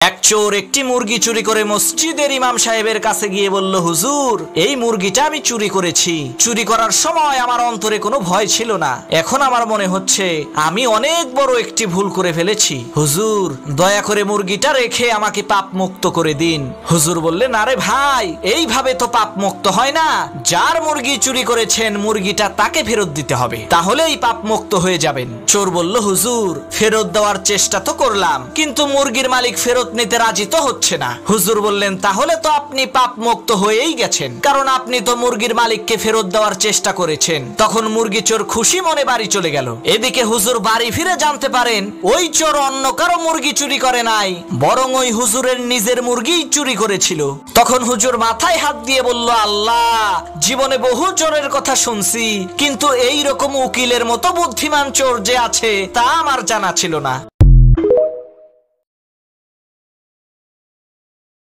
এক চোর একটি মুরগি চুরি করে মসজিদের ইমাম সাহেবের কাছে গিয়ে বলল, হুজুর, এই মুরগিটা আমি চুরি করেছি। চুরি করার সময় আমার অন্তরে কোনো ভয় ছিল না, এখন আমার মনে হচ্ছে আমি অনেক বড় একটি ভুল করে ফেলেছি। হুজুর, দয়া করে মুরগিটা রেখে আমাকে পাপ মুক্ত করে দিন। হুজুর বললেন, আরে ভাই, এইভাবে তো পাপ মুক্ত হয় না। যার মুরগি চুরি করেছেন মুরগিটা তাকে ফেরত দিতে হবে, তাহলেই পাপ মুক্ত হয়ে যাবেন। চোর বলল, হুজুর, ফেরত দেওয়ার চেষ্টা তো করলাম, কিন্তু মুরগির মালিক ফেরত নিতে রাজি তো হচ্ছে না। হুজুর বললেন, তাহলে তো আপনি পাপ মুক্ত হয়েই গেছেন, কারণ আপনি তো মুরগির মালিককে ফেরত দেওয়ার চেষ্টা করেছেন। তখন মুরগি চোর খুশি মনে বাড়ি চলে গেল। এদিকে হুজুর বাড়ি ফিরে জানতে পারেন ওই চোর অন্য কারো মুরগি চুরি করে নাই, বরং ওই হুজুরের নিজের মুরগিই চুরি করেছিল। তখন হুজুর মাথায় হাত দিয়ে বলল, আল্লাহ, জীবনে বহু চোরের কথা শুনছি, কিন্তু এই রকম উকিলের মতো বুদ্ধিমান চোর যে আছে তা আমার জানা ছিল না।